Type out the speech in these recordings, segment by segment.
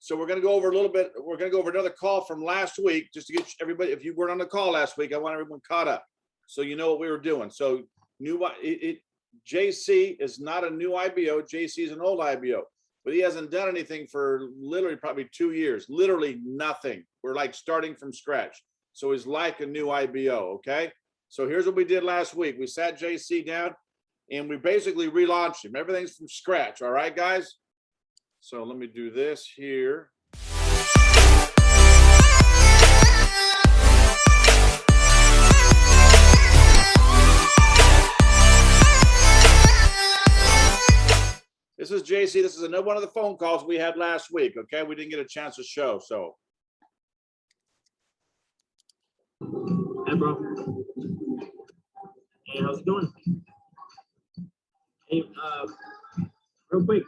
So we're going to go over a little bit. We're going to go over another call from last week just to get everybody. If you weren't on the call last week, I want everyone caught up so you know what we were doing. So JC is not a new IBO. JC is an old IBO, but he hasn't done anything for literally probably 2 years. Literally nothing. We're like starting from scratch. So he's like a new IBO. Okay. So here's what we did last week. We sat JC down and we basically relaunched him. Everything's from scratch. All right, guys. So let me do this here. This is JC. This is another one of the phone calls we had last week. Okay, we didn't get a chance to show. So, hey, bro. Hey, how's it going? Hey, real quick,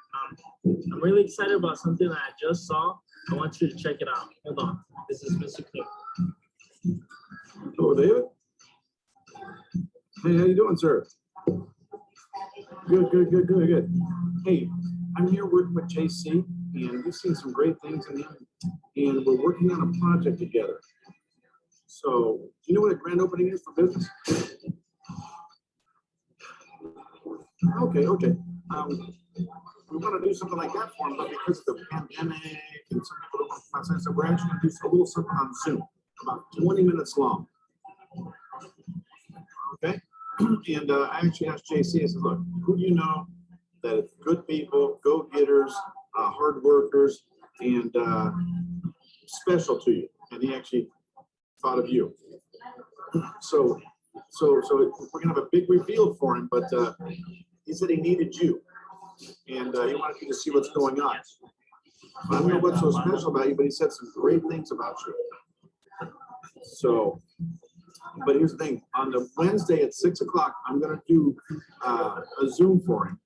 I'm really excited about something that I just saw. I want you to check it out. Hold on. This is Mr. King. Hello, David. Hey, how you doing, sir? Good. Hey, I'm here working with JC, and we've seen some great things in him, and we're working on a project together. So, do you know what a grand opening is for business? Okay. We want to do something like that for him, but because of the pandemic and some people don't want to come outside, so we're actually going to do a little something on Zoom, about 20 minutes long. Okay? And I actually asked JC, I said, look, who do you know that is good people, go-getters, hard workers, and special to you? And he actually thought of you. So we're gonna have a big reveal for him, but he said he needed you, and he wanted you to see what's going on. I don't know what's so special about you, but he said some great things about you. So, but here's the thing: on the Wednesday at 6 o'clock, I'm gonna do a Zoom for him,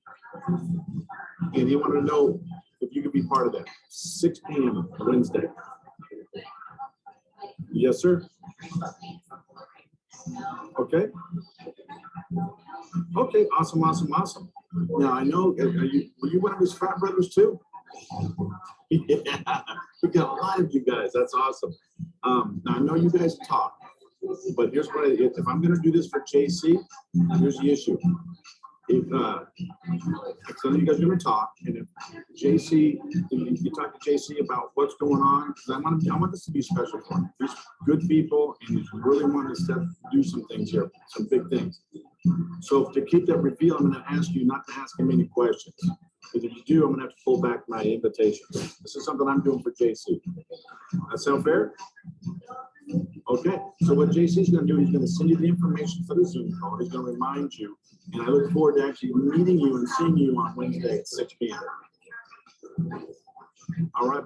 and he wanted to know if you could be part of that. 6 p.m. Wednesday. Yes, sir. Okay. Okay. Awesome. Now I know. Were you one of his frat brothers too? Yeah. We got a lot of you guys. That's awesome. Now I know you guys talk, but here's what if I'm going to do this for JC, here's the issue. If some of you guys are going to talk, and if JC, you talk to JC about what's going on, because I want this to be special for him. He's good people, and he's really wanting to do some things here, some big things. So to keep that reveal, I'm going to ask you not to ask him any questions. Because if you do, I'm going to have to pull back my invitation. This is something I'm doing for JC. That sound fair? Okay, so what JC's going to do, he's going to send you the information for the Zoom call. He's going to remind you, and I look forward to actually meeting you and seeing you on Wednesday at 6 p.m. All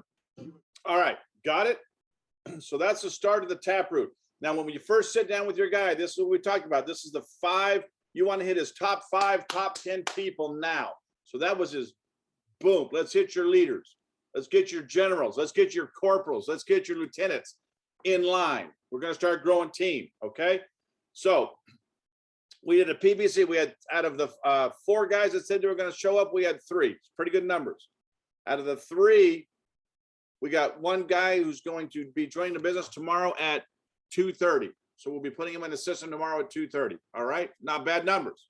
right, got it? So that's the start of the Taproot. Now, when you first sit down with your guy, this is what we talked about. This is the 5, you want to hit his top 5, top 10 people now. So that was his boom. Let's hit your leaders. Let's get your generals. Let's get your corporals. Let's get your lieutenants in line. We're going to start growing team. Okay. So we did a PBC. We had out of the 4 guys that said they were going to show up, we had 3. Pretty good numbers. Out of the 3, we got 1 guy who's going to be joining the business tomorrow at 2:30. So we'll be putting him in the system tomorrow at 2:30. All right. Not bad numbers.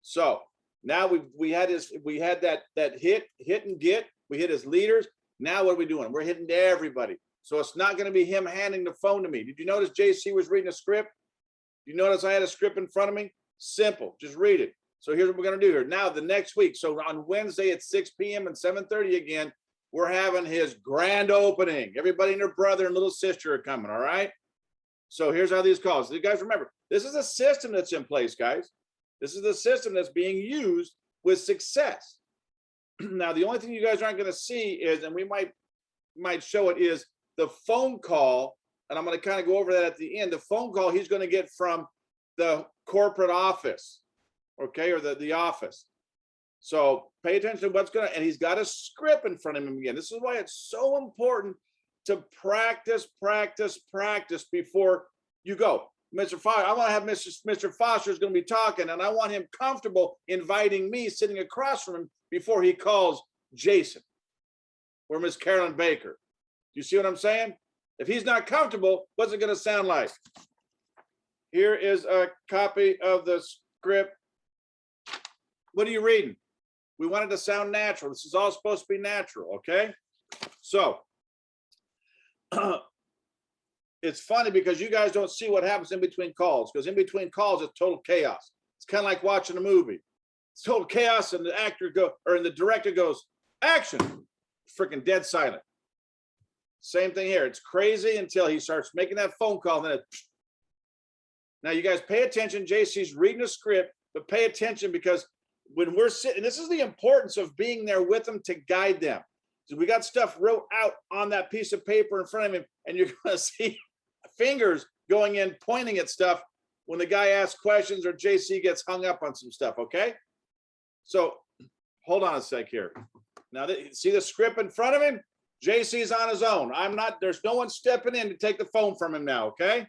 So now we had that hit and get. We hit his leaders. Now what are we doing? We're hitting everybody. So it's not going to be him handing the phone to me. Did you notice JC was reading a script? You notice I had a script in front of me? Simple. Just read it. So here's what we're going to do here. Now the next week. So on Wednesday at 6 p.m. and 7:30 again, we're having his grand opening. Everybody and their brother and little sister are coming. All right. So here's how these calls. You guys remember, this is a system that's in place, guys. This is the system that's being used with success. Now, the only thing you guys aren't going to see is, and we might show it, is the phone call, and I'm going to kind of go over that at the end. The phone call he's going to get from the corporate office, okay, or the office. So pay attention to what's going to, and he's got a script in front of him again. This is why it's so important to practice before you go. Mr. Foster, I want to have Mr. Foster is going to be talking, and I want him comfortable inviting me sitting across from him before he calls Jason. We're Miss Carolyn Baker. You see what I'm saying? If he's not comfortable, what's it going to sound like? Here is a copy of the script. What are you reading? We want it to sound natural. This is all supposed to be natural, okay? So it's funny because you guys don't see what happens in between calls, because in between calls, it's total chaos. It's kind of like watching a movie. It's total chaos, and the actor the director goes, action, freaking dead silent. Same thing here. It's crazy until he starts making that phone call. Then now you guys pay attention. JC's reading a script, but pay attention, because when we're sitting, this is the importance of being there with them to guide them. So we got stuff wrote out on that piece of paper in front of him, and you're going to see fingers going in, pointing at stuff when the guy asks questions or JC gets hung up on some stuff. Okay. So hold on a sec here. Now, see the script in front of him? JC's on his own. I'm not, there's no one stepping in to take the phone from him now. Okay.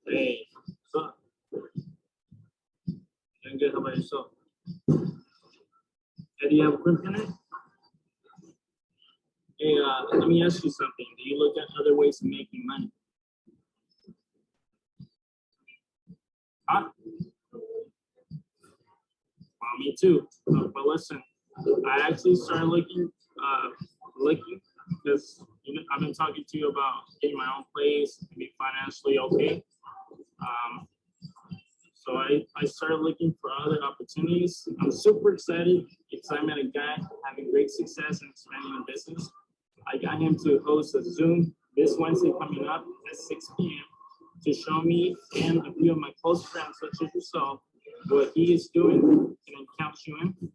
Hey, what's up? Doing good. How about yourself? Hey, do you have a quick minute? Hey, let me ask you something. Do you look at other ways of making money? Huh? Well, me too. But listen, I actually started looking because I've been talking to you about getting my own place and be financially okay. So I started looking for other opportunities. I'm super excited because I met a guy having great success and expanding a business. I got him to host a Zoom this Wednesday coming up at 6 p.m. to show me and a few of my close friends, such as yourself, what he is doing and count you in.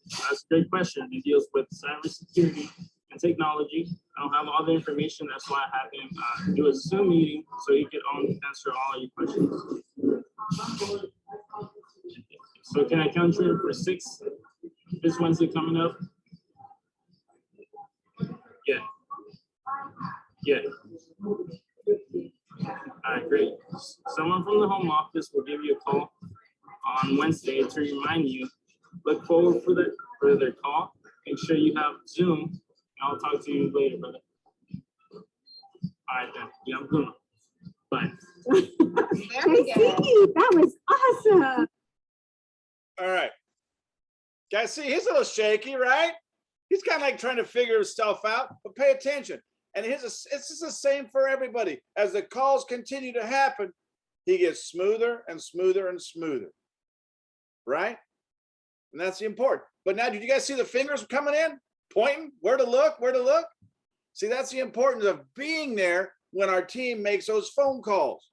That's a great question. It deals with cybersecurity and technology. I don't have all the information. That's why I have him do a Zoom meeting so he could answer all your questions. So can I count you in for 6 this Wednesday coming up? Yeah. Yeah. All right, great. Someone from the home office will give you a call on Wednesday to remind you. Look forward for their call. Make sure you have Zoom. I'll talk to you later, brother. All right, then. Yeah, I'm good. Bye. That was awesome. All right. Guys, see, he's a little shaky, right? He's kind of like trying to figure himself out, but pay attention. And it's just the same for everybody. As the calls continue to happen, he gets smoother and smoother and smoother, right? And that's the important. But now, did you guys see the fingers coming in, pointing where to look, where to look? See, that's the importance of being there when our team makes those phone calls.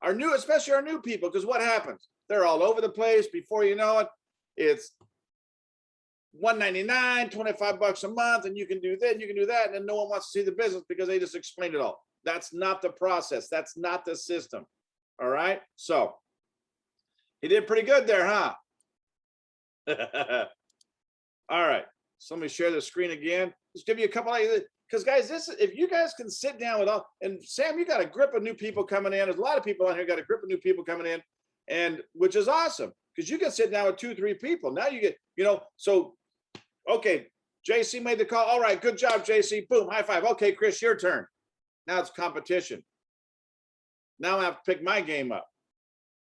Especially our new people, because what happens? They're all over the place. Before you know it, it's $199, $25 a month, and you can do that, and you can do that, and then no one wants to see the business because they just explained it all. That's not the process. That's not the system. All right. So he did pretty good there, huh? All right. So let me share the screen again. Just give you a couple ideas. Because guys, if you guys can sit down with all, and Sam, you got a grip of new people coming in. There's a lot of people on here got a grip of new people coming in, and which is awesome because you can sit down with 2, 3 people. Now you get, so okay, JC made the call. All right, good job, JC. Boom, high five. Okay, Chris, your turn. Now it's competition. Now I have to pick my game up.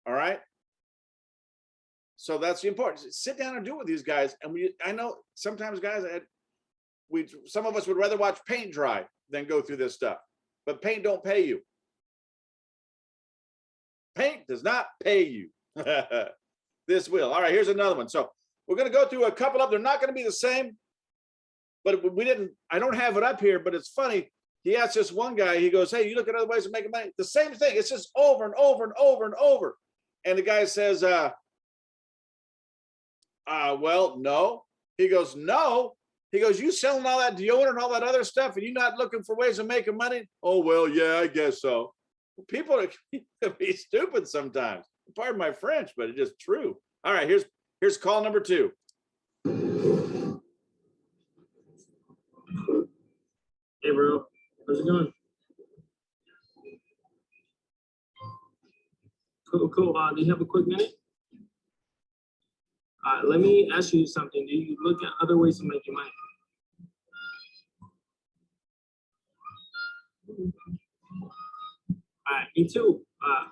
All right. So that's the importance. Sit down and do it with these guys. And I know sometimes guys, some of us would rather watch paint dry than go through this stuff, but paint don't pay you. Paint does not pay you. This will. All right, here's another one. So we're going to go through a couple of, they're not going to be the same, but I don't have it up here, but it's funny. He asked this one guy, he goes, hey, you look at other ways of making money. The same thing. It's just over and over and over and over. And the guy says, well, no. He goes, no. He goes, you selling all that deodorant and all that other stuff, and you're not looking for ways of making money? Oh, well, yeah, I guess so. People can be stupid sometimes. Pardon my French, but it's just true. All right, here's call number 2. Hey, bro. How's it going? Cool, cool. Do you have a quick minute? Let me ask you something. Do you look at other ways of making money? All right, me too.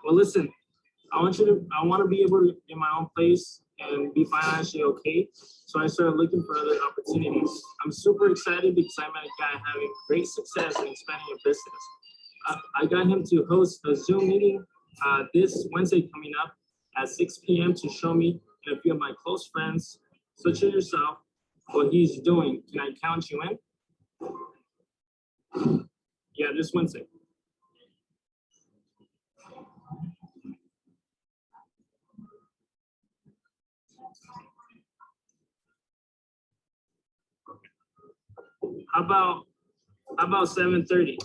Well, listen, I want to be able to get my own place and be financially okay. So I started looking for other opportunities. I'm super excited because I met a guy having great success in expanding a business. I got him to host a Zoom meeting this Wednesday coming up at 6 p.m. to show me and a few of my close friends, such as yourself, what he's doing. Can I count you in? Yeah, this Wednesday. How about 7:30?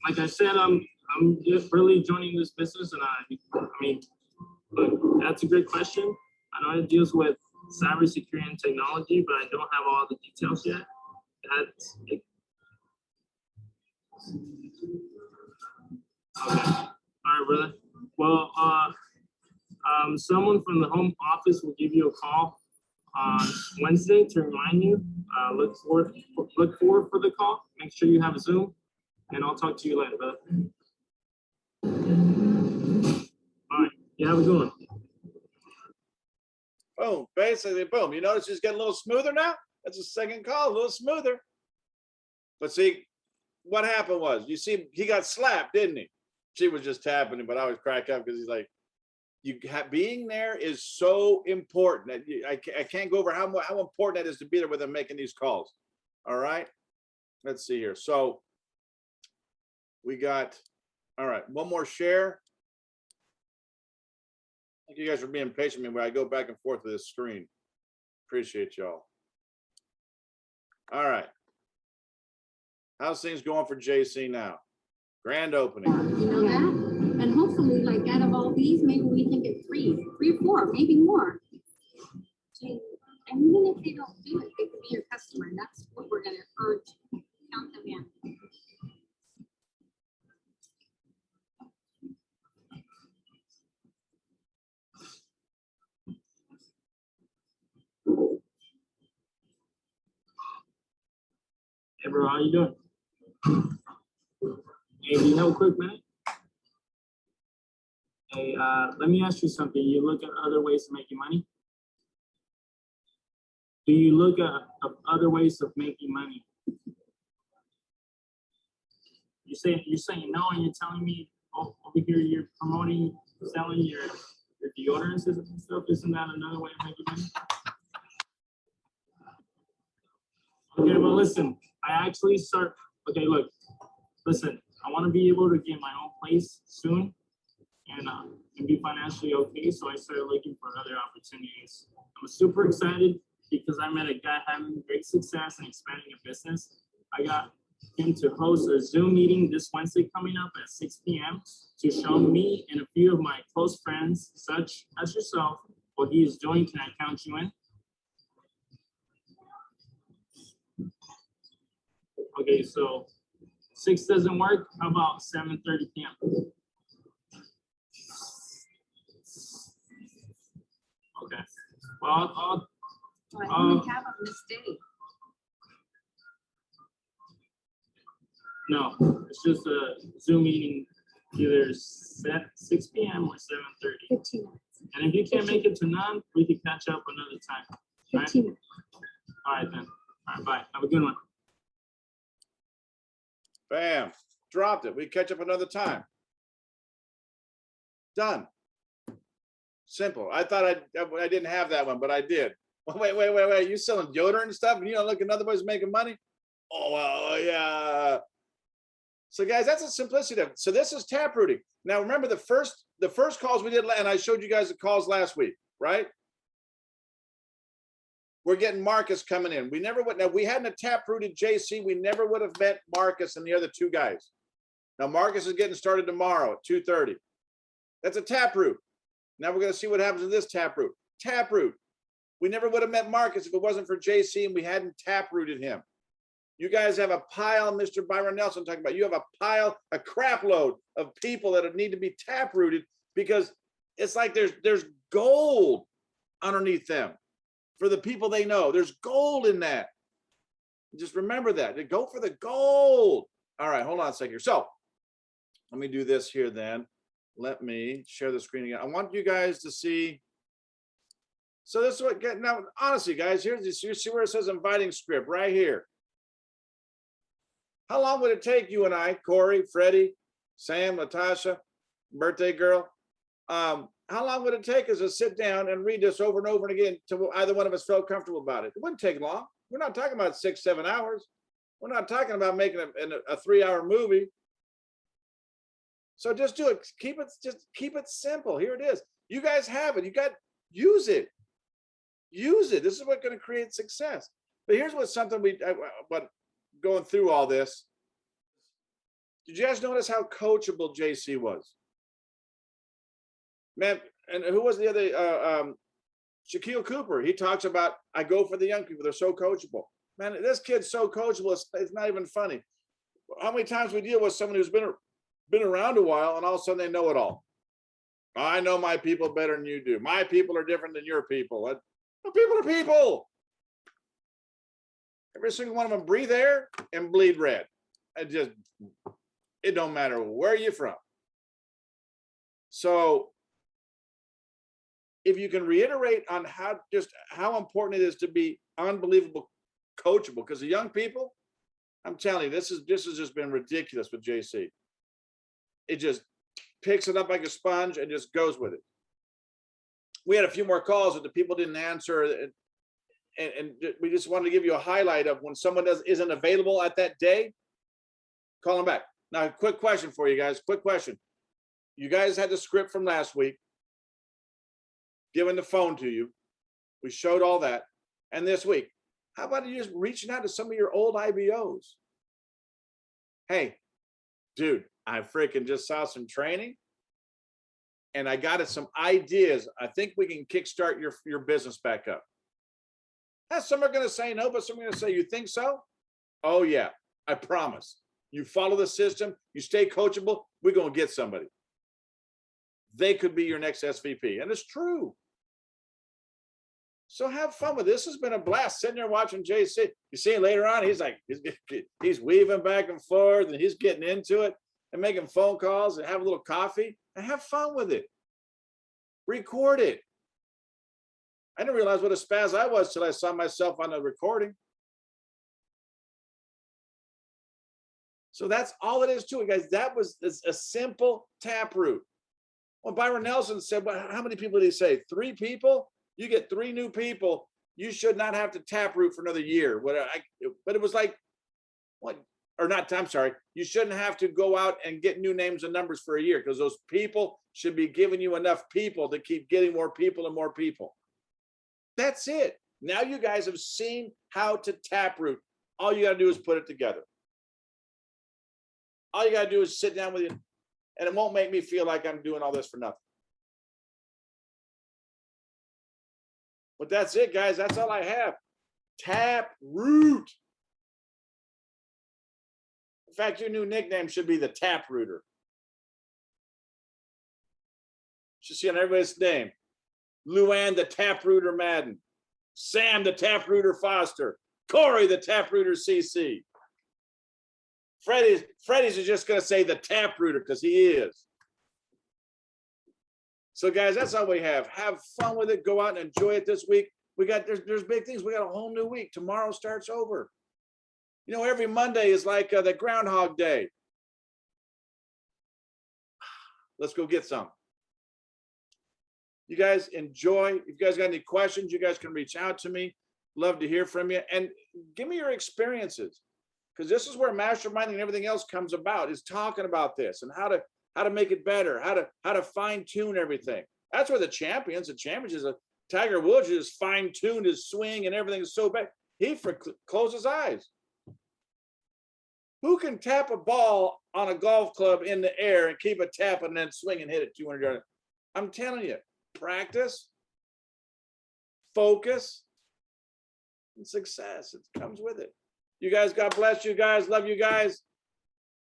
Like I said, I'm just really joining this business, and I mean, look, that's a great question. I know it deals with cybersecurity and technology, but I don't have all the details yet. That's it. Okay. All right, brother. Well, someone from the home office will give you a call on Wednesday to remind you. Look forward for the call. Make sure you have a Zoom, and I'll talk to you later, brother. All right. You have a good one. Boom, basically, boom. You notice he's getting a little smoother now? That's a second call, a little smoother. But see, what happened was, you see, he got slapped, didn't he? She was just tapping him, but I always crack up because he's like, being there is so important. I can't go over how important that is to be there with him making these calls. All right, let's see here. So we got, all right, one more share. Thank you guys for being patient with me when I go back and forth with this screen. Appreciate y'all. All right. How's things going for JC now? Grand opening. You know that? And hopefully, like out of all these, maybe we can get three or four, maybe more. And even if they don't do it, they could be your customer. And that's what we're going to urge. Count them in. Hey, bro, how you doing? Hey, do you have a quick minute? Hey, let me ask you something. You look at other ways of making money? Do you look at other ways of making money? You're saying no, and you're telling me over here you're promoting, selling your deodorants and stuff. Isn't that another way of making money? Okay, well, listen, okay, look, listen, I want to be able to get my own place soon and be financially okay. So I started looking for other opportunities. I'm super excited because I met a guy having great success and expanding a business. I got him to host a Zoom meeting this Wednesday coming up at 6 p.m. to show me and a few of my close friends, such as yourself, what he is doing. Can I count you in? Okay, so 6 doesn't work. How about 7:30 p.m.? Okay. Well, I only have on this day. no, it's just a Zoom meeting, either 6 p.m. or 7:30. 15 minutes. And if you can't make it to none, we can catch up another time. All right? 15 minutes. All right then. All right, bye. Have a good one. Bam, dropped it. We catch up another time. Done. Simple. I thought I didn't have that one, but I did. Wait. You selling deodorant and stuff, and you don't look at other ways making money? Oh, well, yeah. So guys, that's the simplicity of it. So this is taprooting. Now remember the first calls we did, and I showed you guys the calls last week, right? We're getting Marcus coming in. We never would. Now, we hadn't taprooted JC. We never would have met Marcus and the other two guys. Now, Marcus is getting started tomorrow at 2:30. That's a taproot. Now we're going to see what happens to this taproot. Taproot. We never would have met Marcus if it wasn't for JC and we hadn't taprooted him. You guys have a pile, Mr. Byron Nelson talking about, you have a pile, a crap load of people that need to be taprooted because it's like there's gold underneath them for the people they know. There's gold in that. Just remember that. They go for the gold. All right, hold on a second here. So let me do this here then. Let me share the screen again. I want you guys to see. So this is what, now, honestly, guys, here's this, you see where it says inviting script right here. How long would it take you and I, Corey, Freddie, Sam, Latasha, birthday girl? How long would it take us to sit down and read this over and over and again till either one of us felt comfortable about it? It wouldn't take long. We're not talking about 6-7 hours. We're not talking about making a 3-hour movie. So just do it. Just keep it simple. Here it is. You guys have it. Use it. Use it. This is what's going to create success. But here's what's something but going through all this. Did you guys notice how coachable JC was? Man, and who was the other? Shaquille Cooper. He talks about, I go for the young people. They're so coachable. Man, this kid's so coachable. It's not even funny. How many times we deal with someone who's been around a while and all of a sudden they know it all. I know my people better than you do. My people are different than your people. People are people. Every single one of them breathe air and bleed red. It don't matter where you're from. So if you can reiterate on how important it is to be unbelievable coachable, because the young people, I'm telling you, this has just been ridiculous with JC. It just picks it up like a sponge and just goes with it. We had a few more calls that the people didn't answer, and we just wanted to give you a highlight of when someone isn't available at that day, call them back. Now, a quick question for you guys. Quick question. You guys had the script from last week, given the phone to you. We showed all that. And this week, how about you just reaching out to some of your old IBOs? Hey, dude, I freaking just saw some training and I got some ideas. I think we can kickstart your business back up. Some are going to say no, but some are going to say, you think so? Oh yeah, I promise. You follow the system, you stay coachable, we're going to get somebody. They could be your next SVP. And it's true. So have fun with this. This has been a blast sitting there watching JC. You see later on, he's weaving back and forth and he's getting into it and making phone calls and have a little coffee and have fun with it. Record it. I didn't realize what a spaz I was till I saw myself on the recording. So that's all it is to it, guys. That was a simple taproot. Well, Byron Nelson said, well, how many people did he say? 3 people? You get 3 new people. You should not have to taproot for another year. But it was like, what? Or not, I'm sorry. You shouldn't have to go out and get new names and numbers for a year because those people should be giving you enough people to keep getting more people and more people. That's it. Now you guys have seen how to taproot. All you got to do is put it together. All you got to do is sit down with you, and it won't make me feel like I'm doing all this for nothing. But that's it, guys. That's all I have. Taproot. In fact, your new nickname should be the Taprooter. Should see on everybody's name. Luann the Taprooter Madden. Sam the Taprooter Foster. Corey the Taprooter CC. Freddie's is just going to say the Taprooter because he is. So guys, that's all we have. Have fun with it. Go out and enjoy it this week. There's big things. We got a whole new week. Tomorrow starts over. You know, every Monday is like the Groundhog Day. Let's go get some. You guys enjoy. If you guys got any questions, you guys can reach out to me. Love to hear from you. And give me your experiences. Because this is where masterminding and everything else comes about, is talking about this and how to make it better, how to fine tune everything. That's where the champions is Tiger Woods just fine tuned his swing and everything is so bad. He closed his eyes. Who can tap a ball on a golf club in the air and keep it tapping and then swing and hit it 200 yards? I'm telling you, practice, focus, and success. It comes with it. You guys, God bless you guys. Love you guys.